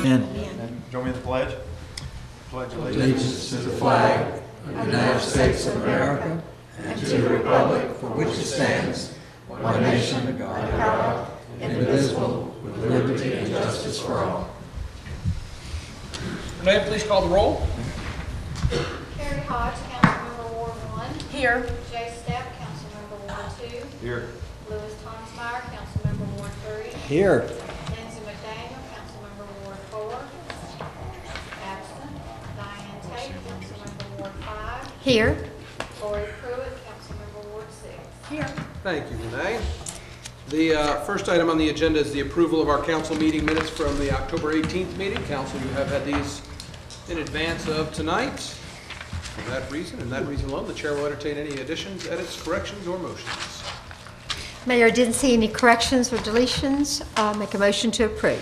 Amen. Join me in the pledge. Pledge Allegiance to the flag of the United States of America and to the republic for which it stands, one nation under God, indivisible, with liberty and justice for all. Renee, please call the roll. Carrie Hodge, Councilmember Ward 1. Here. Jay Stapp, Councilmember Ward 2. Here. Louis Tonsmeyer, Councilmember Ward 3. Here. Lindsey McDaniel, Councilmember Ward 4. Absent. Diane Tate, Councilmember Ward 5. Here. Lori Pruitt, Councilmember Ward 6. Here. Thank you, Renee. The first item on the agenda is the approval of our council meeting minutes from the October 18th meeting. Council, you have had these in advance of tonight. For that reason, and that reason alone, the chair will entertain any additions, edits, corrections, or motions. Mayor, didn't see any corrections or deletions. Make a motion to approve.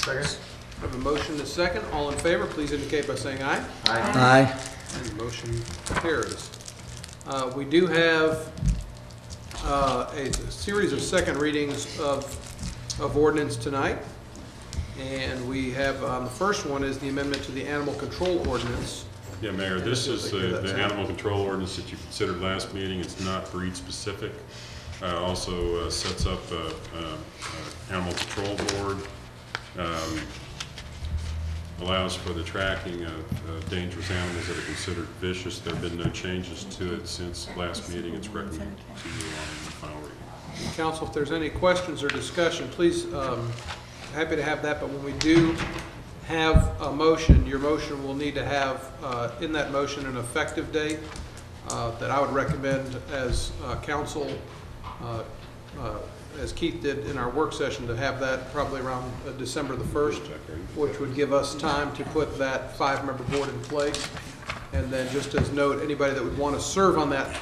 Second. I have a motion and a second. All in favor, please indicate by saying aye. Aye. And the motion carries. We do have a series of second readings of ordinance tonight. And we have, the first one is the amendment to the animal control ordinance. Yeah, Mayor, this is the animal control ordinance that you considered last meeting. It's not breed specific. Also sets up animal control board, allows for the tracking of dangerous animals that are considered vicious. There have been no changes to it since last meeting. It's recommended to you on the final reading. Council, if there's any questions or discussion, please, happy to have that, but when we do have a motion, your motion will need to have in that motion an effective date that I would recommend as council, as Keith did in our work session, to have that probably around December the 1st, which would give us time to put that 5-member board in place. And then just as note, anybody that would want to serve on that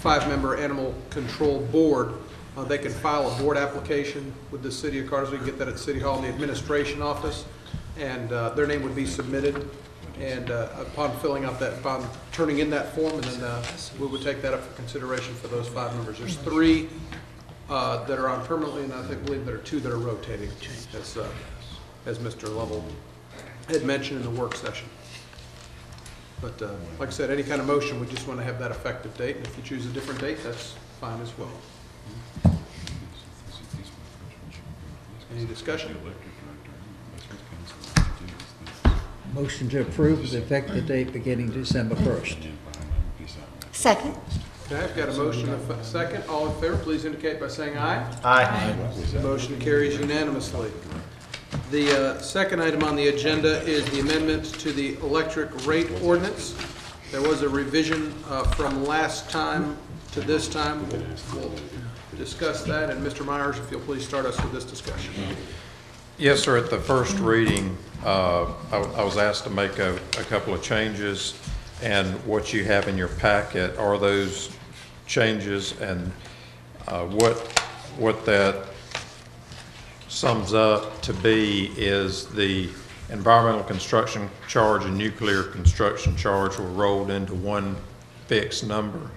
5-member animal control board, they can file a board application with the city of Cartersville. You can get that at City Hall in the administration office, and their name would be submitted. And upon filling out that, upon turning in that form, and then we would take that up for consideration for those 5 members. There's 3 that are on permanently, and I believe there are 2 that are rotating, as Mr. Lovell had mentioned in the work session. But like I said, any kind of motion, we just want to have that effective date. And if you choose a different date, that's fine as well. Any discussion? Motion to approve with effective date beginning December 1st. Second. Okay, I've got a motion and a second. All in favor, please indicate by saying aye. Aye. The motion carries unanimously. The second item on the agenda is the amendment to the electric rate ordinance. There was a revision from last time to this time. We'll discuss that, and Mr. Myers, if you'll please start us with this discussion. Yes, sir. At the first reading, I was asked to make a couple of changes, and what you have in your packet are those changes, and what that sums up to be is the environmental construction charge and nuclear construction charge were rolled into one fixed number.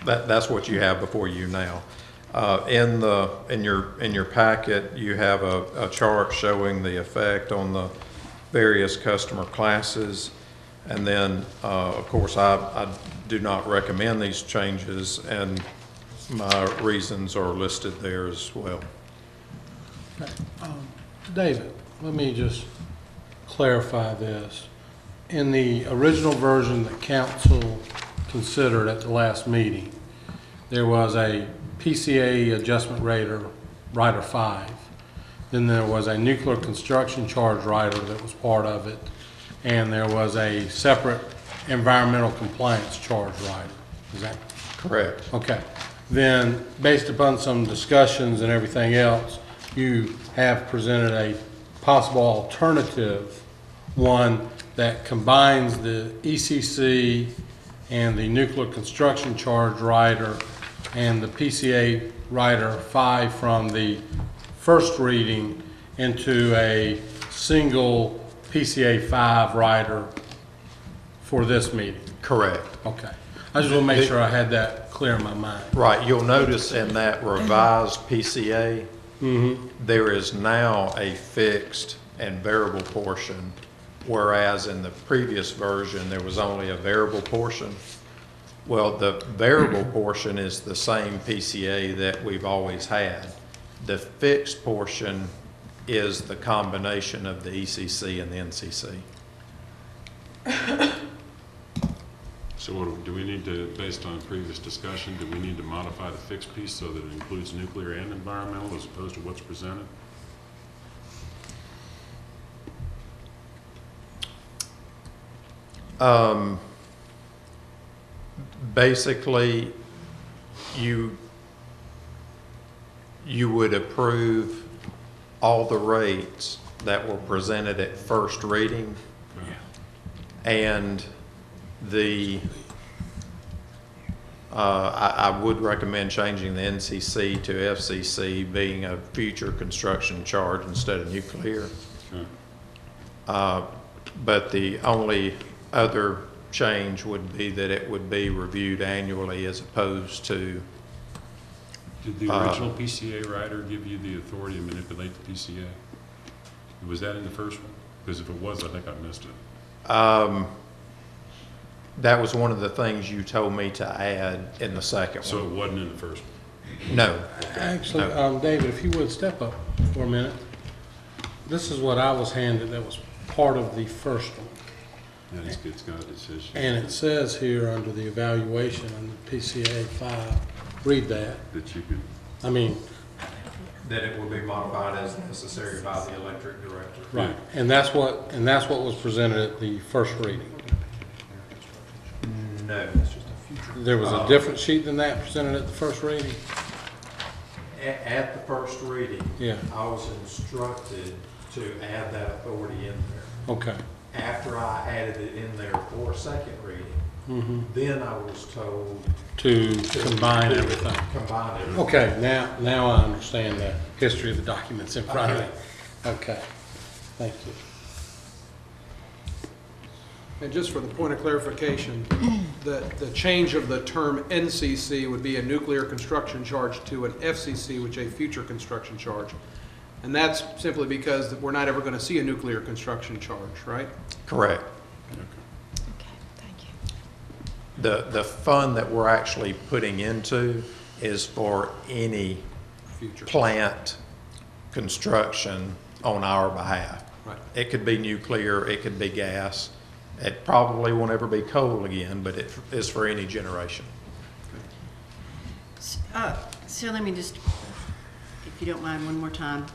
That's what you have before you now. In your packet, you have a chart showing the effect on the various customer classes, and then of course I do not recommend these changes, and my reasons are listed there as well. David, let me just clarify this. In the original version that council considered at the last meeting, there was a PCA adjustment rider 5. Then there was a nuclear construction charge rider that was part of it, and there was a separate environmental compliance charge rider. Is that correct? Okay. Then, based upon some discussions and everything else, you have presented a possible alternative, one that combines the ECC and the nuclear construction charge rider and the PCA rider 5 from the first reading into a single PCA 5 rider for this meeting. Correct. Okay. I just want to make sure I had that clear in my mind. Right, you'll notice in that revised PCA, there is now a fixed and variable portion, whereas in the previous version, there was only a variable portion. Well, the variable portion is the same PCA that we've always had. The fixed portion is the combination of the ECC and the NCC. So what, do we need to, based on previous discussion, do we need to modify the fixed piece so that it includes nuclear and environmental as opposed to what's presented? Basically, you would approve all the rates that were presented at first reading. And I would recommend changing the NCC to FCC being a future construction charge instead of nuclear. But the only other change would be that it would be reviewed annually as opposed to. Did the original PCA writer give you the authority to manipulate the PCA? Was that in the first one? Because if it was, I think I missed it. That was one of the things you told me to add in the second one. So it wasn't in the first one? No. Actually, David, if you would step up for a minute. This is what I was handed that was part of the first one. That is good, it's got a decision. And it says here under the evaluation on the PCA 5, read that. That you could, I mean, That it will be modified as necessary by the electric director. right, and that's what was presented at the first reading. No. There was a different sheet than that presented at the first reading? At the first reading, Yeah. I was instructed to add that authority in there. Okay. After I added it in there for second reading, then I was told To combine everything. combine everything. Okay, now I understand the history of the documents in front of me. Okay, thank you. And just for the point of clarification, the change of the term NCC would be a nuclear construction charge to an FCC, which is a future construction charge. And that's simply because we're not ever going to see a nuclear construction charge, right? Correct. Okay, thank you. The fund that we're actually putting into is for any Future. plant construction on our behalf. Right. It could be nuclear, it could be gas. It probably won't ever be coal again, but it is for any generation. So let me just, if you don't mind, one more time.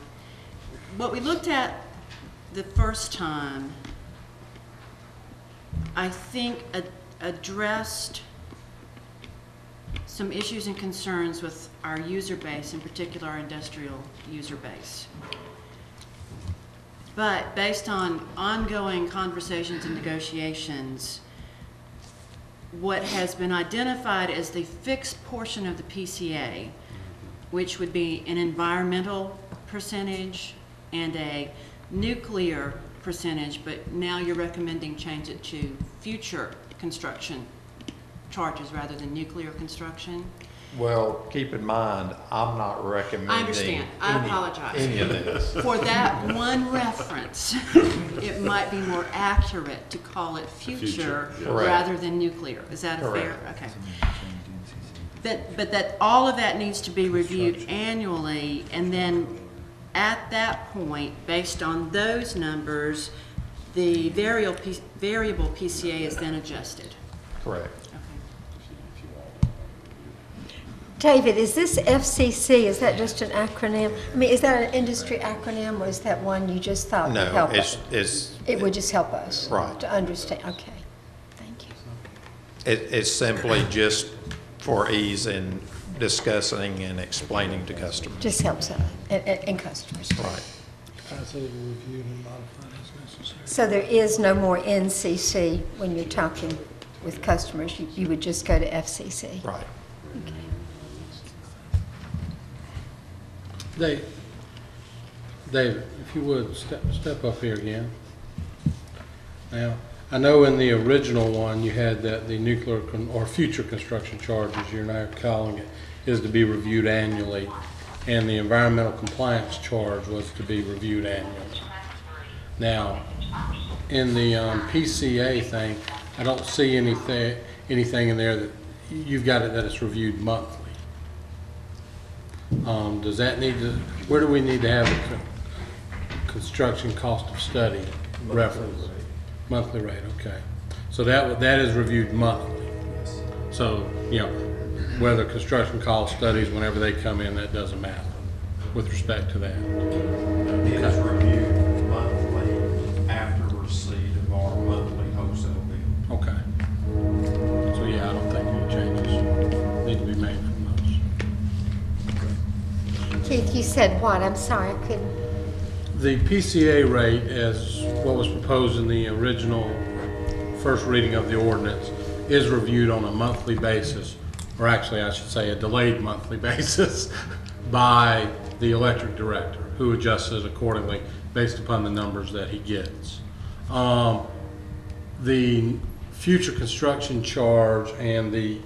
What we looked at the first time, I think addressed some issues and concerns with our user base, in particular our industrial user base. But based on ongoing conversations and negotiations, what has been identified as the fixed portion of the PCA, which would be an environmental percentage and a nuclear percentage, but now you're recommending change it to future construction charges rather than nuclear construction? Well, keep in mind, I'm not recommending. I understand. I apologize. Any of this. For that one reference, it might be more accurate to call it future yeah. Correct. rather than nuclear. Is that a fair? Correct. Okay. But that all of that needs to be reviewed annually, and then at that point, based on those numbers, the variable PCA is then adjusted. Correct. David, is this FCC, is that just an acronym? I mean, is that an industry acronym, or is that one you just thought would No, help us? it's, It would just help us? Right. To understand, okay. Thank you. it's simply just for ease in discussing and explaining to customers. Just helps us and customers. Right. I say reviewed and modified as necessary. So there is no more NCC when you're talking with customers, you would just go to FCC? Right. Okay. David, if you would, step up here again. Now, I know in the original one, you had that the nuclear or future construction charge, as you're now calling it, is to be reviewed annually, and the environmental compliance charge was to be reviewed annually. Now, in the PCA thing, I don't see anything in there that, you've got it that it's reviewed monthly. Does that need to, where do we need to have the construction cost of study reference? Monthly rate, okay. So that is reviewed monthly. So, you know, whether construction cost studies, whenever they come in, that doesn't matter with respect to that. It is reviewed monthly after receipt of our monthly wholesale bill. Okay. So, yeah, I don't think any changes need to be made from those. Keith, you said what? I'm sorry, I couldn't. The PCA rate, as what was proposed in the original first reading of the ordinance, is reviewed on a monthly basis, or actually I should say a delayed monthly basis, by the electric director, who adjusts it accordingly based upon the numbers that he gets. The future construction charge and the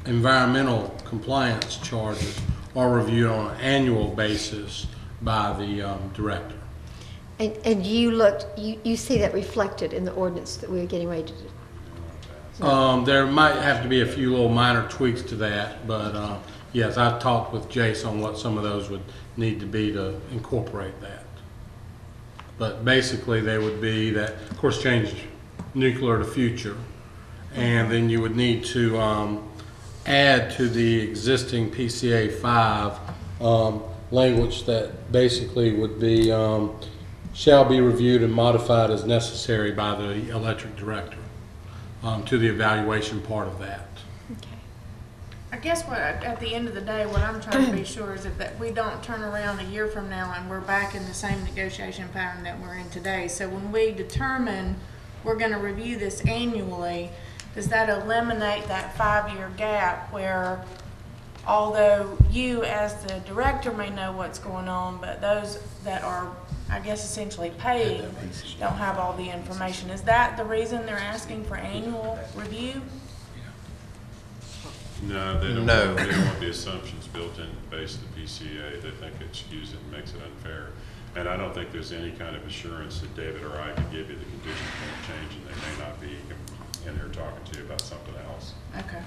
environmental compliance charges are reviewed on an annual basis by the director. And you see that reflected in the ordinance that we were getting ready to do? There might have to be a few little minor tweaks to that, but yes, I've talked with Jace on what some of those would need to be to incorporate that. But basically, they would be that, of course, change nuclear to future, and then you would need to add to the existing PCA 5 language that basically would be shall be reviewed and modified as necessary by the electric director to the evaluation part of that. I guess what, at the end of the day, what I'm trying to be sure is that we don't turn around a year from now and we're back in the same negotiation pattern that we're in today. So when we determine we're going to review this annually, does that eliminate that 5-year gap where, although you as the director may know what's going on, but those that are, I guess, essentially paid don't have all the information? Is that the reason they're asking for annual review? No, they don't. No. They don't want the assumptions built in based on the PCA. They think it skews it and makes it unfair. And I don't think there's any kind of assurance that David or I can give you the conditions won't change, and they may not be in here talking to you about something else. Okay.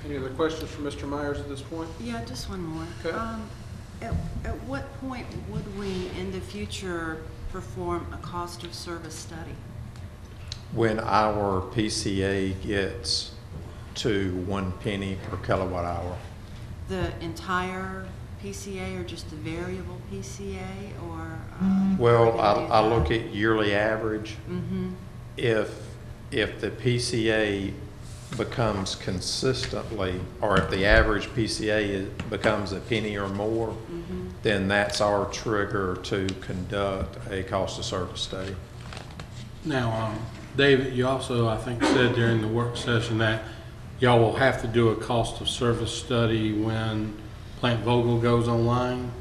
Any other questions for Mr. Myers at this point? Yeah, just one more. Okay. At what point would we, in the future, perform a cost of service study? When our PCA gets to 1 penny per kilowatt hour. The entire PCA or just the variable PCA, or? Well, I look at yearly average. Mm-hmm. If the PCA becomes consistently, or if the average PCA becomes a penny or more, Mm-hmm. then that's our trigger to conduct a cost of service study. Now, David, you also, I think, said during the work session that y'all will have to do a cost of service study when Plant Vogel goes online.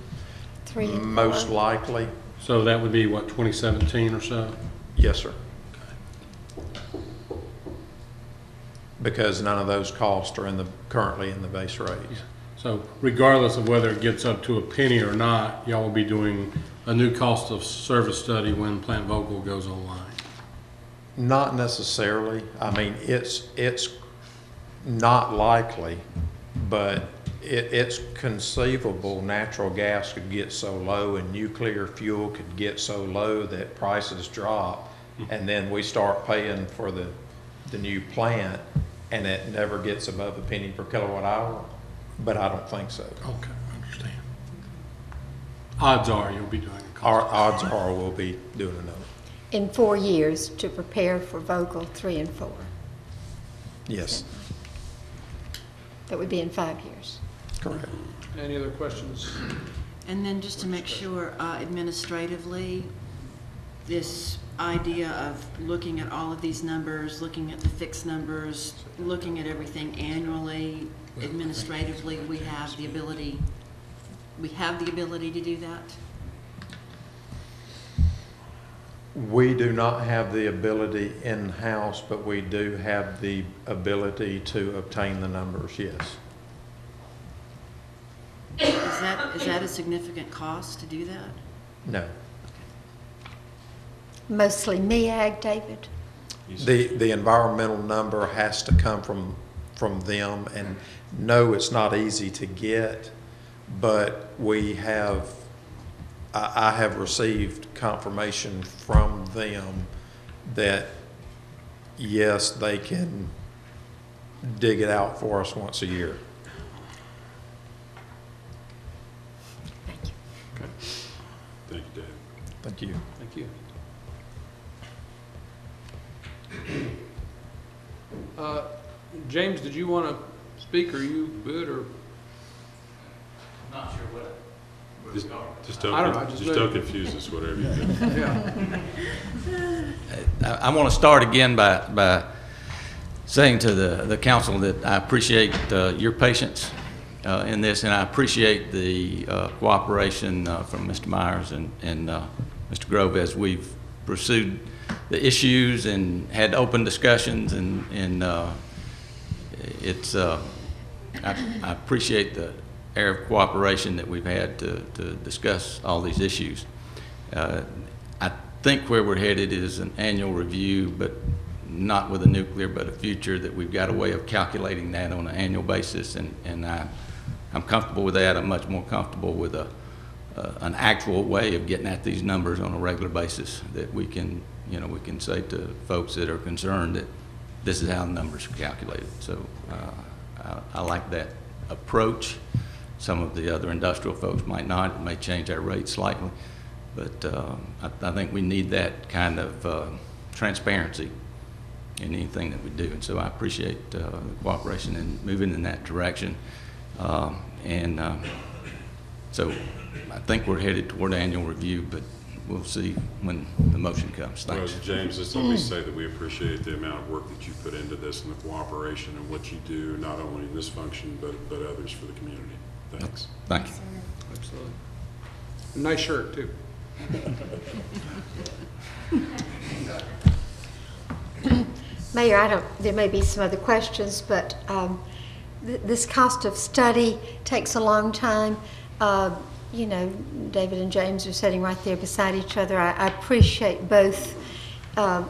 3 and 4. Most likely, So that would be, what, 2017 or so? yes, sir. Because none of those costs are currently in the base rate. So regardless of whether it gets up to a penny or not, y'all will be doing a new cost of service study when Plant Vogel goes online. Not necessarily. I mean, it's not likely, but it's conceivable natural gas could get so low and nuclear fuel could get so low that prices drop, and then we start paying for the new plant, and it never gets above a penny per kilowatt hour. But I don't think so. Okay, I understand. Odds are you'll be doing a Our cost. odds are we'll be doing another. In 4 years to prepare for Vogel 3 and 4. Yes, That would be in 5 years. correct. Any other questions? And then just to make sure, administratively, this idea of looking at all of these numbers, looking at the fixed numbers, looking at everything annually, administratively, we have the ability to do that? We do not have the ability in-house, but we do have the ability to obtain the numbers, yes. Is that a significant cost to do that? No. Mostly MEAG, David? The environmental number has to come from them, and no, it's not easy to get, but we have, I have received confirmation from them that, yes, they can dig it out for us once a year. Thank you. Okay. Thank you, Dave. Thank you. Thank you. James, did you want to speak, or you good, or? Not sure what. Just I don't know, don't confuse us, whatever you do. Yeah. I want to start again by saying to the council that I appreciate your patience in this, and I appreciate the cooperation from Mr. Myers and Mr. Grove as we've pursued the issues and had open discussions, and it's I appreciate the air of cooperation that we've had to discuss all these issues. I think where we're headed is an annual review, but not with a nuclear, but a future, that we've got a way of calculating that on an annual basis, and I'm comfortable with that. I'm much more comfortable with an actual way of getting at these numbers on a regular basis, that we can say to folks that are concerned that this is how the numbers are calculated. So I like that approach. Some of the other industrial folks might not. It may change our rate slightly, but I think we need that kind of transparency in anything that we do. And so I appreciate the cooperation and moving in that direction. So I think we're headed toward annual review, but we'll see when the motion comes. Thanks. Well, James, just let me say that we appreciate the amount of work that you put into this and the cooperation and what you do, not only in this function, but others for the community. Thanks. Thank you. Absolutely. Nice shirt, too. Mayor, there may be some other questions, but this cost of study takes a long time. David and James are sitting right there beside each other. I appreciate both our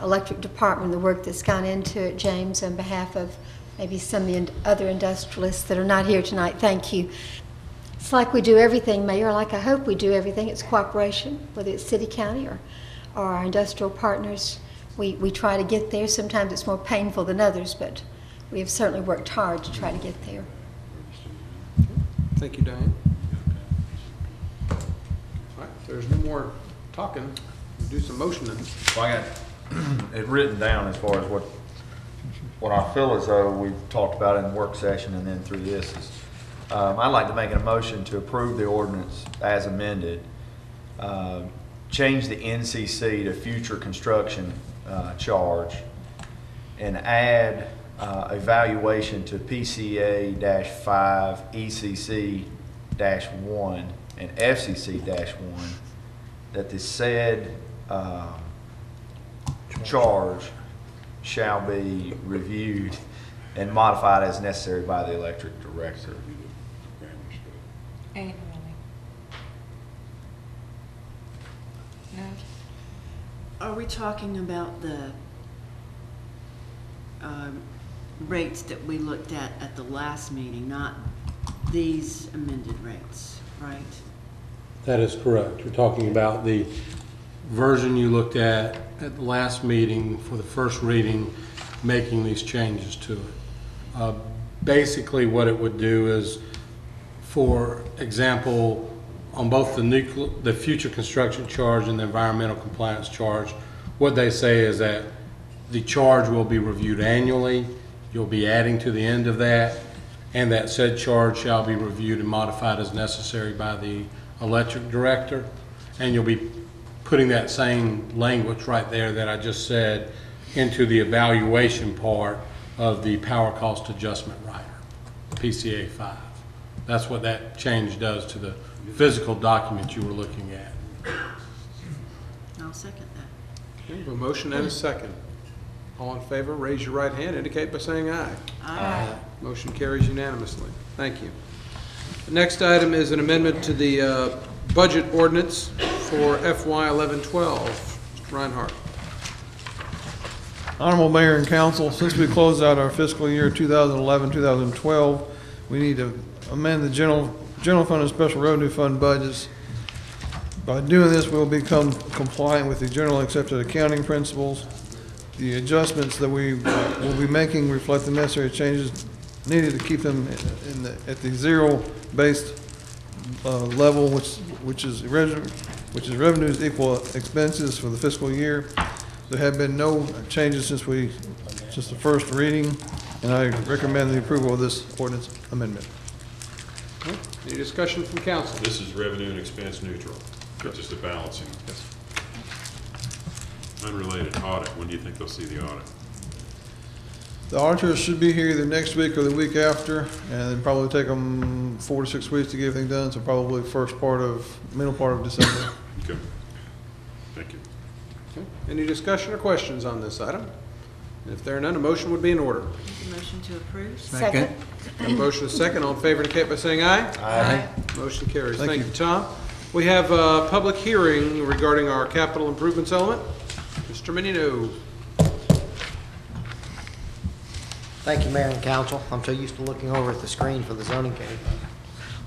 electric department, the work that's gone into it. James, on behalf of maybe some of the other industrialists that are not here tonight, thank you. It's like we do everything, Mayor, like I hope we do everything. It's cooperation, whether it's city, county, or our industrial partners. We try to get there. Sometimes it's more painful than others, but we have certainly worked hard to try to get there. Thank you, Diane. All right, if there's no more talking, we'll do some motioning. Well, I got it written down as far as what I feel as though we've talked about in the work session and then through this is, I'd like to make a motion to approve the ordinance as amended, change the NCC to future construction charge, and add evaluation to PCA-5, ECC-1, and FCC-1, that the said charge shall be reviewed and modified as necessary by the electric director. Annually. No? Are we talking about the rates that we looked at the last meeting, not these amended rates, right? That is correct. We're talking about the version you looked at the last meeting for the first reading, making these changes to it. Basically what it would do is, for example, on both the future construction charge and the environmental compliance charge, what they say is that the charge will be reviewed annually. You'll be adding to the end of that, and that said charge shall be reviewed and modified as necessary by the electric director. And you'll be putting that same language right there that I just said into the evaluation part of the power cost adjustment rider, PCA 5. That's what that change does to the physical document you were looking at. I'll second that. Okay, we have a motion and a second. All in favor, raise your right hand, indicate by saying aye. Aye. Motion carries unanimously. Thank you. The next item is an amendment to the budget ordinance for FY 11-12. Mr. Reinhardt. Honorable Mayor and Council, since we closed out our fiscal year 2011-2012, we need to amend the general fund and special revenue fund budgets. By doing this, we'll become compliant with the general accepted accounting principles. The adjustments that we will be making reflect the necessary changes needed to keep them at the zero-based level, which is revenues equal expenses for the fiscal year. There have been no changes since the first reading, and I recommend the approval of this ordinance amendment. Any discussion from council? This is revenue and expense neutral, just a balancing. Unrelated audit, when do you think they'll see the audit? The auditors should be here either next week or the week after, and it'll probably take them 4 to 6 weeks to get everything done, so probably middle part of December. Okay. Thank you. Okay. Any discussion or questions on this item? If there are none, a motion would be in order. Make a motion to approve? Second. A motion is second. All in favor indicate by saying aye. Aye. Motion carries. Thank Thank you. you, Tom. We have a public hearing regarding our capital improvements element. Mr. Menino. Thank you, Mayor and Council. I'm so used to looking over at the screen for the zoning case,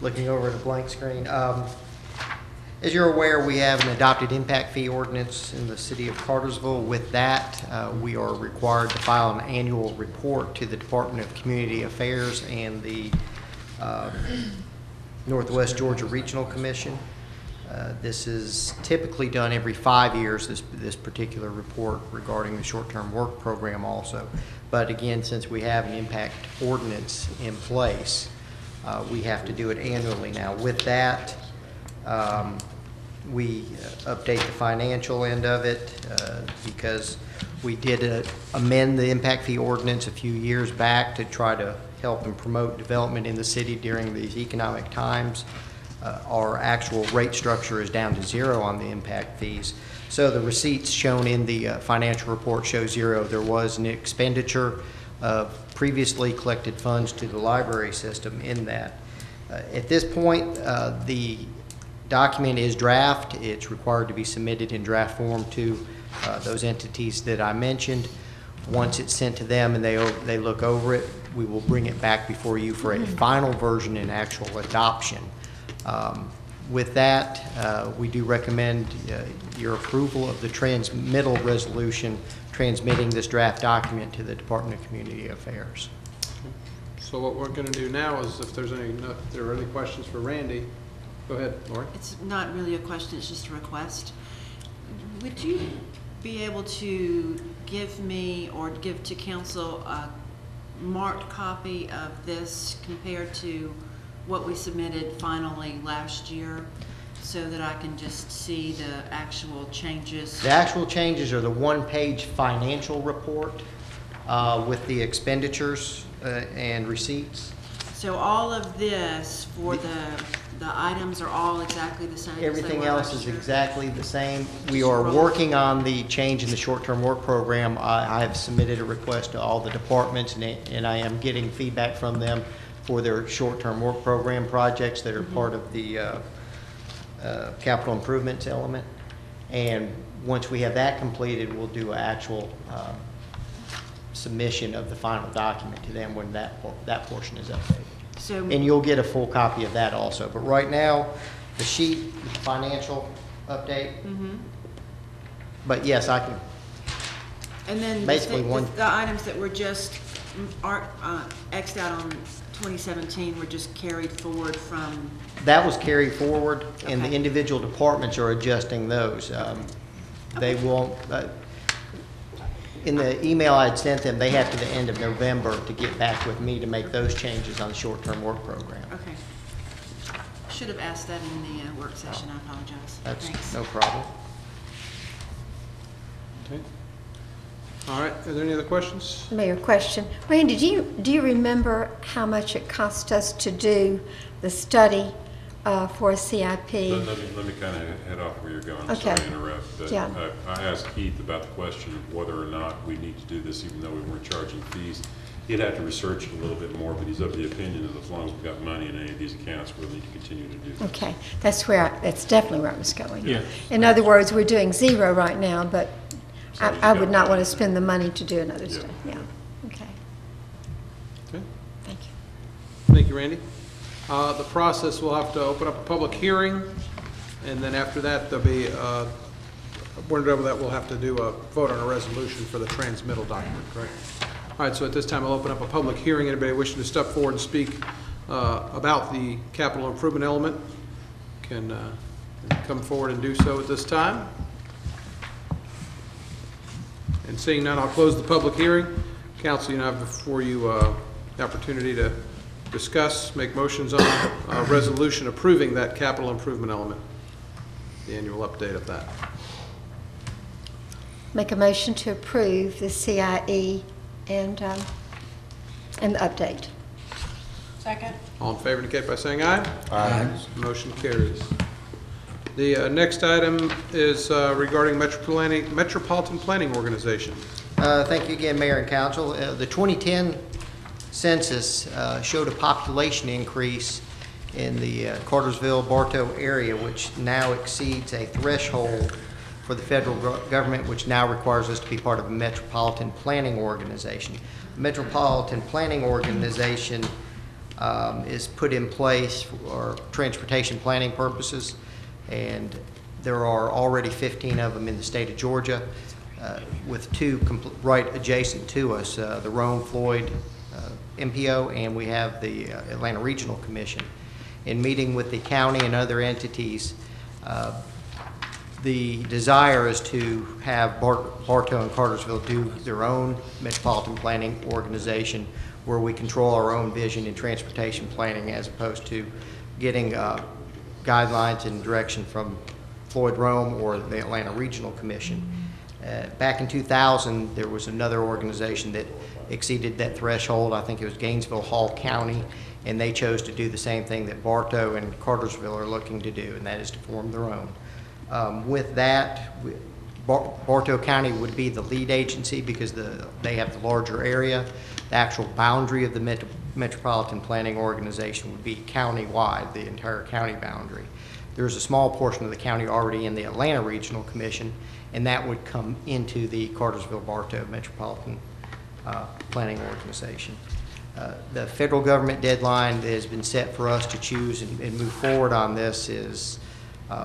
looking over at a blank screen. As you're aware, we have an adopted impact fee ordinance in the city of Cartersville. With that, we are required to file an annual report to the Department of Community Affairs and the Northwest Georgia Regional Commission. This is typically done every 5 years, this particular report regarding the short-term work program also. But again, since we have an impact ordinance in place, we have to do it annually now. With that, we update the financial end of it because we did amend the impact fee ordinance a few years back to try to help and promote development in the city during these economic times. Our actual rate structure is down to 0 on the impact fees. So the receipts shown in the financial report show 0. There was an expenditure of previously collected funds to the library system in that. At this point, the document is draft. It's required to be submitted in draft form to those entities that I mentioned. Once it's sent to them and they look over it, we will bring it back before you for a final version and actual adoption. With that, we do recommend your approval of the transmittal resolution transmitting this draft document to the Department of Community Affairs. So what we're going to do now is if there are any questions for Randy, go ahead, Lori. It's not really a question, it's just a request. Would you be able to give me or give to council a marked copy of this compared to what we submitted finally last year so that I can just see the actual changes? The actual changes are the one-page financial report with the expenditures and receipts. So all of this for the items are all exactly the same? Everything else is exactly the same. We are working on the change in the short-term work program. I have submitted a request to all the departments and I am getting feedback from them for their short-term work program projects that are part of the capital improvements element. And once we have that completed, we'll do an actual submission of the final document to them when that portion is updated. So, and you'll get a full copy of that also. But right now, the sheet, the financial update. But yes, I can. and then basically the items that were just X'd out on 2017 were just carried forward from? That was carried forward, and the Okay. individual departments are adjusting those. They won't, in the email I'd sent them, they have to the end of November to get back with me to make those changes on the short-term work program. Okay. Should have asked that in the work session, I apologize. That's Thanks. no problem. Okay. All right, are there any other questions? Mayor, question. Randy, do you remember how much it cost us to do the study for a CIP. Let me kind of head off where you're going. I'm sorry Okay. to interrupt. But Yeah. I asked Keith about the question of whether or not we need to do this even though we weren't charging fees. He'd have to research it a little bit more, but he's of the opinion that as long as we've got money in any of these accounts, we'll need to continue to do that. Okay, that's definitely where I was going. Yeah. In other words, we're doing zero right now, but So you've I got would not want money. to spend the money to do another Yeah. stuff. Yeah, okay, Okay. thank you. Thank you, Randy. The process, we'll have to open up a public hearing, and then after that, there'll be, when we're done with that, we'll have to do a vote on a resolution for the transmittal document, correct? All right, so at this time, I'll open up a public hearing. Anybody wishing to step forward and speak about the capital improvement element can come forward and do so at this time. And seeing none, I'll close the public hearing. Council, you now have before you the opportunity to discuss, make motions on a resolution approving that capital improvement element, the annual update of that. Make a motion to approve the CIE and the update. Second? All in favor indicate by saying aye. Aye. Motion carries. The next item is regarding Metropolitan Planning Organization. Thank you again, Mayor and Council. The 2010 census showed a population increase in the Cartersville, Bartow area, which now exceeds a threshold for the federal government, which now requires us to be part of a metropolitan planning organization. The Metropolitan Planning Organization is put in place for transportation planning purposes, and there are already 15 of them in the state of Georgia, with two right adjacent to us, the Rome-Floyd MPO, and we have the Atlanta Regional Commission. In meeting with the county and other entities, the desire is to have Bartow and Cartersville do their own metropolitan planning organization where we control our own vision in transportation planning as opposed to getting guidelines and direction from Floyd Rome or the Atlanta Regional Commission. Back in 2000, there was another organization that exceeded that threshold. I think it was Gainesville Hall County, and they chose to do the same thing that Bartow and Cartersville are looking to do, and that is to form their own. With that, Bartow County would be the lead agency because they have the larger area. The actual boundary of the Metropolitan Planning Organization would be county-wide, the entire county boundary. There's a small portion of the county already in the Atlanta Regional Commission, and that would come into the Cartersville-Bartow Metropolitan Planning Organization. The federal government deadline that has been set for us to choose and move forward on this is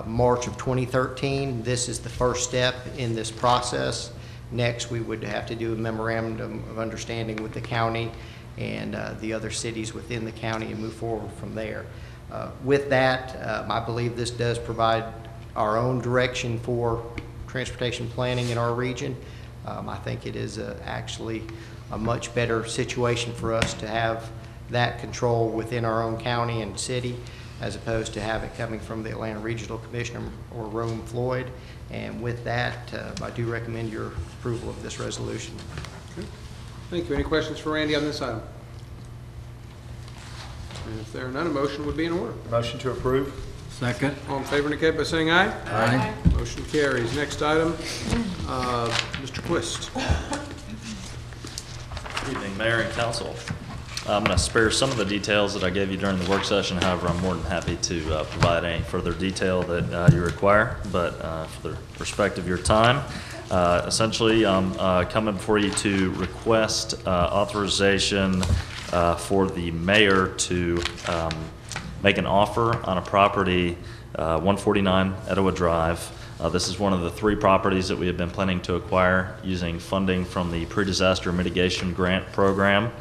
March of 2013. This is the first step in this process. Next, we would have to do a memorandum of understanding with the county and the other cities within the county and move forward from there. With that, I believe this does provide our own direction for transportation planning in our region. I think it is actually a much better situation for us to have that control within our own county and city as opposed to have it coming from the Atlanta Regional Commissioner or Rome Floyd. And with that, I do recommend your approval of this resolution. Okay. Thank you. Any questions for Randy on this item? And if there are none, a motion would be in order. Motion to approve? Second. All in favor indicate by saying aye. Aye. Motion carries. Next item, Mr. Quist. Good evening, Mayor and Council. I'm going to spare some of the details that I gave you during the work session. However, I'm more than happy to provide any further detail that you require. But for the respect of your time, essentially, I'm coming before you to request authorization for the mayor to make an offer on a property, 149 Etowah Drive. This is one of the 3 properties that we have been planning to acquire using funding from the Pre-Disaster Mitigation Grant Program.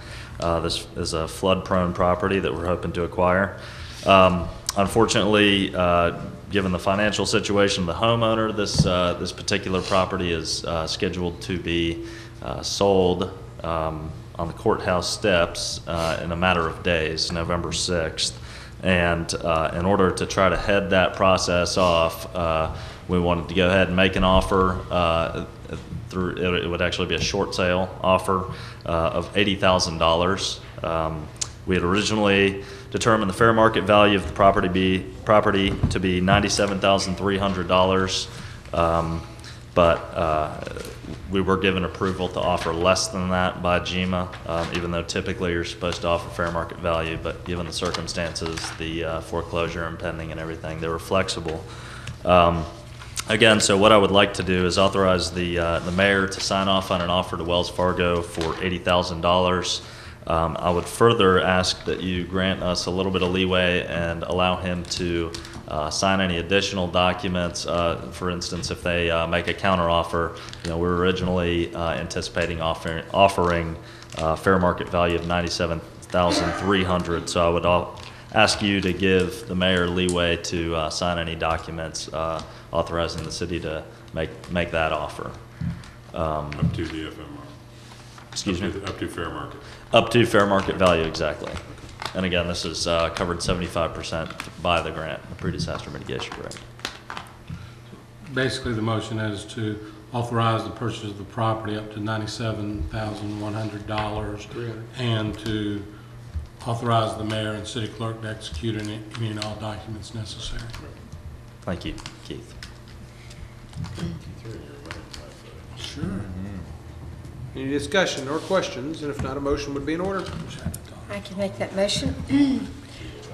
This is a flood-prone property that we're hoping to acquire. Unfortunately, given the financial situation of the homeowner, this particular property is scheduled to be sold on the courthouse steps in a matter of days, November 6th. And in order to try to head that process off, we wanted to go ahead and make an offer it would actually be a short sale offer of $80,000. We had originally determined the fair market value of the property to be $97,300, but we were given approval to offer less than that by GMA, even though typically you're supposed to offer fair market value, but given the circumstances, the foreclosure impending and everything, they were flexible. Again, so what I would like to do is authorize the mayor to sign off on an offer to Wells Fargo for $80,000. I would further ask that you grant us a little bit of leeway and allow him to sign any additional documents. For instance, if they make a counteroffer, we were originally anticipating offering fair market value of $97,300. So I would ask you to give the mayor leeway to sign any documents authorizing the city to make that offer. Up to the FMR. Excuse me? Up to fair market. Up to fair market value, exactly. And again, this is covered 75% by the grant, the pre-disaster mitigation grant. Basically, the motion is to authorize the purchase of the property up to $97,100 and to authorize the mayor and city clerk to execute any and all documents necessary. Thank you, Keith. Sure. Any discussion or questions? And if not, a motion would be in order. I can make that motion.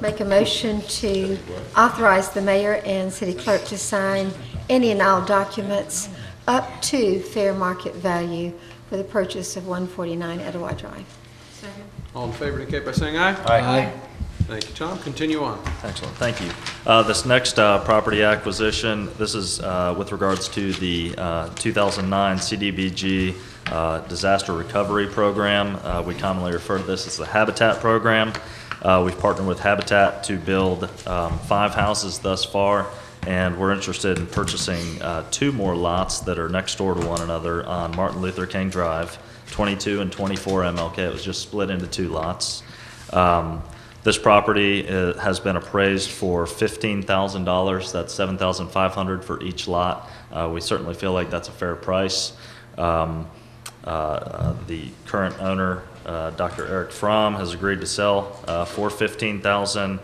Make a motion to authorize the mayor and city clerk to sign any and all documents up to fair market value for the purchase of 149 Etowah Drive. Second. All in favor indicate by saying aye. Aye. Thank you, Tom. Continue on. Excellent, thank you. This next property acquisition, this is with regards to the 2009 CDBG Disaster Recovery Program. We commonly refer to this as the Habitat Program. We've partnered with Habitat to build 5 houses thus far, and we're interested in purchasing 2 more lots that are next door to one another on Martin Luther King Drive, 22 and 24 MLK. It was just split into 2 lots. This property has been appraised for $15,000. That's $7,500 for each lot. We certainly feel like that's a fair price. The current owner, Dr. Eric Fromm, has agreed to sell for $15,000.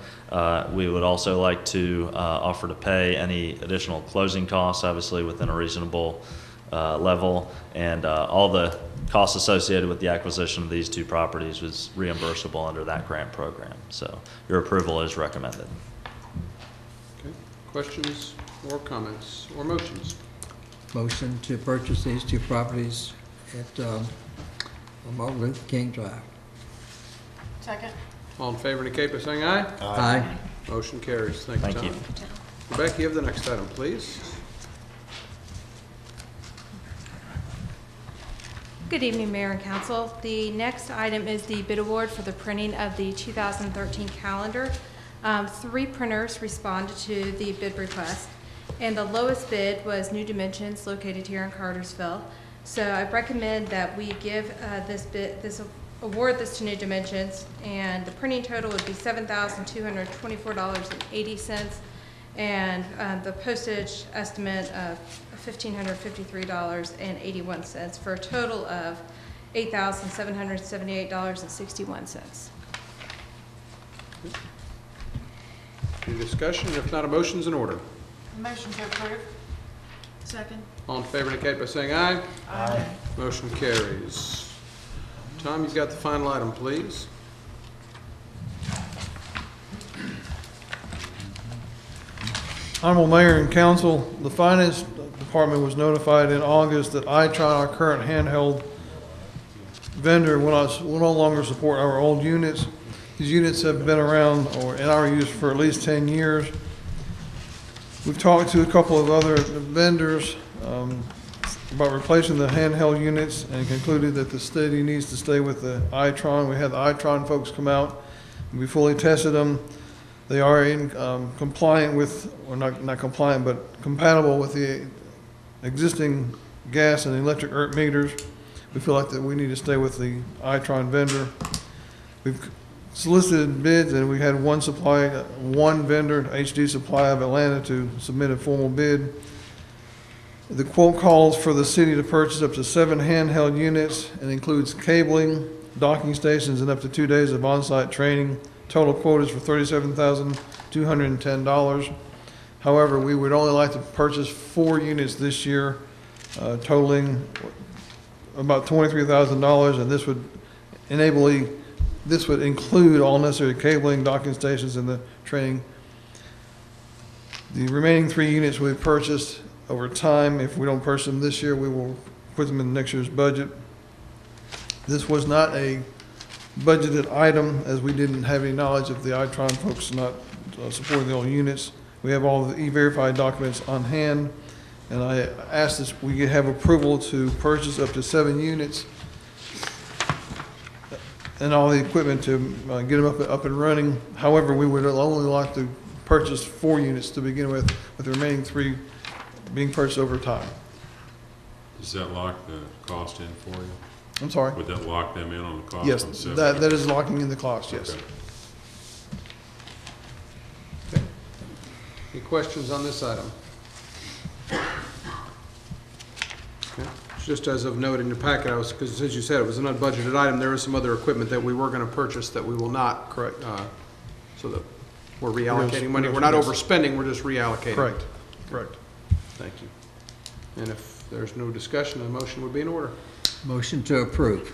We would also like to offer to pay any additional closing costs, obviously within a reasonable level, and all the costs associated with the acquisition of these 2 properties was reimbursable under that grant program. So your approval is recommended. Okay. Questions or comments or motions? Motion to purchase these 2 properties at Martin Luther King Drive. Second. All in favor indicate by saying aye. Aye. Motion carries. Thank you, Thank Tom. you. Rebecca, you have the next item, please. Good evening, Mayor and Council. The next item is the bid award for the printing of the 2013 calendar. 3 printers responded to the bid request, and the lowest bid was New Dimensions, located here in Cartersville. So I recommend that we give award this to New Dimensions, and the printing total would be $7,224.80, and the postage estimate of $1,553.81 for a total of $8,778.61. Any discussion? If not, a motion's in order. Motion to approve. Second. All in favor indicate by saying aye. Aye. Motion carries. Tom, you've got the final item, please. Honorable Mayor and Council, the Finance Department was notified in August that Itron, our current handheld vendor, will no longer support our old units. These units have been around or in our use for at least 10 years. We've talked to a couple of other vendors about replacing the handheld units and concluded that the city needs to stay with the Itron. We had the Itron folks come out and we fully tested them. They are in compliant with, or not compliant, but compatible with the existing gas and electric ERT meters. We feel like that we need to stay with the Itron vendor. We've solicited bids and we had one vendor, HD Supply of Atlanta, to submit a formal bid. The quote calls for the city to purchase up to 7 handheld units and includes cabling, docking stations, and up to 2 days of on-site training. Total quotas for $37,210. However, we would only like to purchase 4 units this year, totaling about $23,000, and this would include all necessary cabling, docking stations, and the training. The remaining 3 units we purchased over time. If we don't purchase them this year, we will put them in next year's budget. This was not a budgeted item, as we didn't have any knowledge of the Itron folks not supporting the old units. We have all the E-Verify documents on hand, and I asked this, we could have approval to purchase up to 7 units and all the equipment to get them up and running. However, we would only like to purchase 4 units to begin with the remaining 3 being purchased over time. Does that lock the cost in for you? I'm sorry? Would that lock them in on the cost? Yes, on 7? that is locking in the cost, yes. Okay. Any questions on this item? Okay. Just as of note in your packet, because as you said, it was an unbudgeted item, there is some other equipment that we were going to purchase that we will not. Correct. So that we're reallocating money. We're not overspending, we're just reallocating. Correct, correct. Thank you. And if there's no discussion, the motion would be in order. Motion to approve.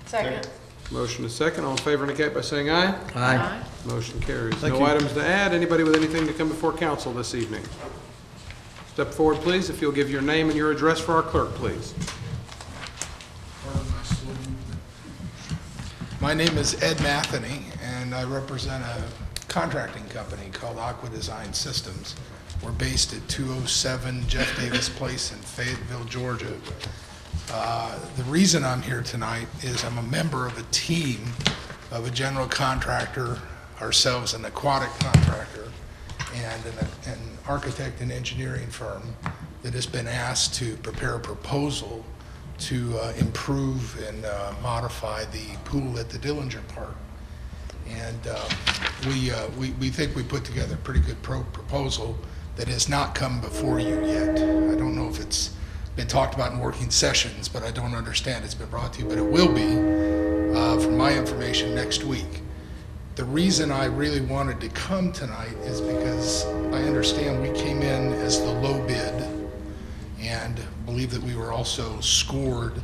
Second. Motion is second. All in favor indicate by saying aye. Aye. Motion carries. Thank No you. items to add. Anybody with anything to come before council this evening? Step forward, please. If you'll give your name and your address for our clerk, please. My name is Ed Matheny, and I represent a contracting company called Aqua Design Systems. We're based at 207 Jeff Davis Place in Fayetteville, Georgia. The reason I'm here tonight is I'm a member of a team of a general contractor, ourselves an aquatic contractor, and an architect and engineering firm that has been asked to prepare a proposal to improve and modify the pool at the Dillinger Park. And we think we put together a pretty good proposal that has not come before you yet. I don't know if it's been talked about in working sessions, but I don't understand it's been brought to you, but it will be, from my information, next week. The reason I really wanted to come tonight is because I understand we came in as the low bid and believe that we were also scored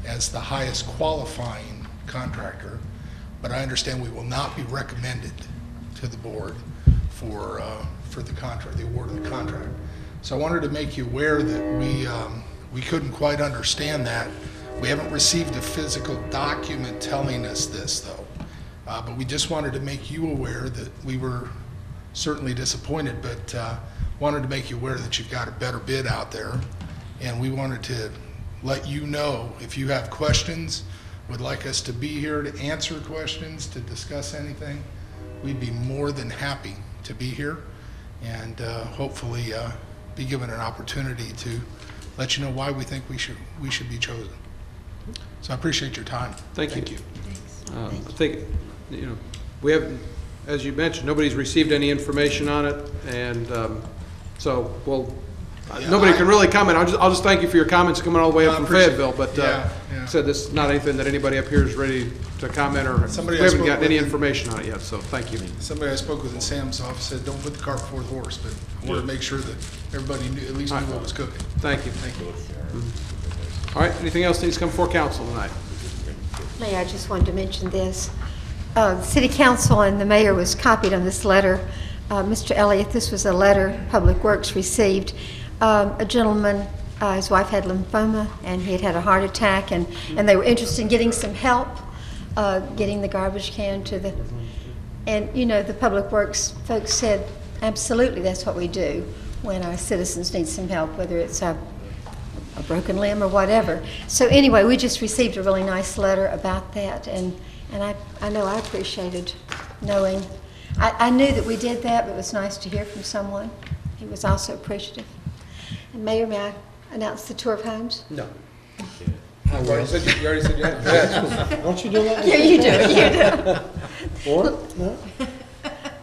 as the highest qualifying contractor, but I understand we will not be recommended to the board for the contract, the award of the contract. So I wanted to make you aware that we couldn't quite understand that. We haven't received a physical document telling us this, though. But we just wanted to make you aware that we were certainly disappointed, but wanted to make you aware that you've got a better bid out there. And we wanted to let you know if you have questions, would like us to be here to answer questions, to discuss anything, we'd be more than happy to be here and hopefully be given an opportunity to let you know why we think we should be chosen. So I appreciate your time. Thank you. I think, we have, as you mentioned, nobody's received any information on it, and so, well, nobody can really comment. I'll just thank you for your comments coming all the way up from Fayetteville, but said this is not anything that anybody up here is ready to comment, or we haven't gotten any information on it yet, so thank you. Somebody I spoke with in Sam's office said, don't put the cart before the horse, but I wanted to make sure that everybody knew, at least knew what was cooking. Thank you. Thank you. All right, anything else needs to come before council tonight? Mayor, I just wanted to mention this. The City Council and the mayor was copied on this letter. Mr. Elliott, this was a letter Public Works received. A gentleman, his wife had lymphoma, and he had had a heart attack, and they were interested in getting some help, getting the garbage can to the, and the Public Works folks said, absolutely, that's what we do when our citizens need some help, whether it's a broken limb or whatever. So anyway, we just received a really nice letter about that, and I know I appreciated knowing. I knew that we did that, but it was nice to hear from someone. He was also appreciative. And Mayor, may I announce the tour of homes? No. You already said you had. Don't you do that? Yeah, you do. Or? No?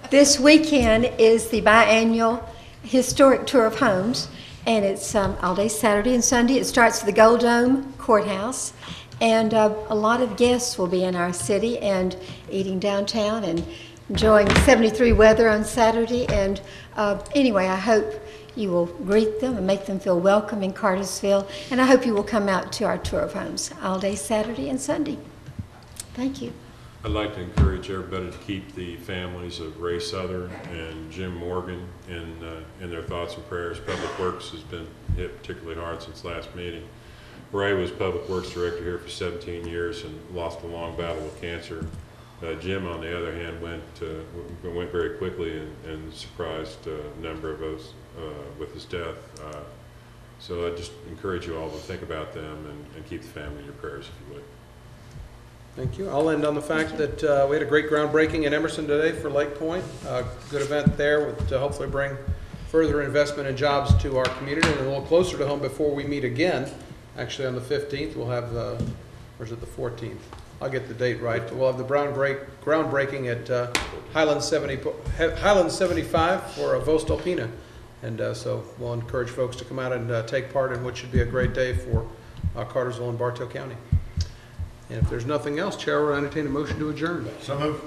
This weekend is the biannual historic tour of homes, and it's all day Saturday and Sunday. It starts at the Gold Dome Courthouse, And a lot of guests will be in our city and eating downtown and enjoying 73 weather on Saturday. And anyway, I hope you will greet them and make them feel welcome in Cartersville. And I hope you will come out to our tour of homes all day Saturday and Sunday. Thank you. I'd like to encourage everybody to keep the families of Ray Southern and Jim Morgan in their thoughts and prayers. Public Works has been hit particularly hard since last meeting. Ray was Public Works Director here for 17 years and lost a long battle with cancer. Jim, on the other hand, went very quickly and surprised a number of us with his death. So I just encourage you all to think about them and keep the family in your prayers, if you would. Thank you. I'll end on the fact that we had a great groundbreaking in Emerson today for Lake Point. Good event there to hopefully bring further investment and jobs to our community, and a little closer to home before we meet again. Actually, on the 15th, we'll have, or is it the 14th? I'll get the date right. We'll have the groundbreaking at Highland 75 for Voestalpina. And so we'll encourage folks to come out and take part in what should be a great day for Cartersville and Bartow County. And if there's nothing else, Chair will entertain a motion to adjourn. So moved.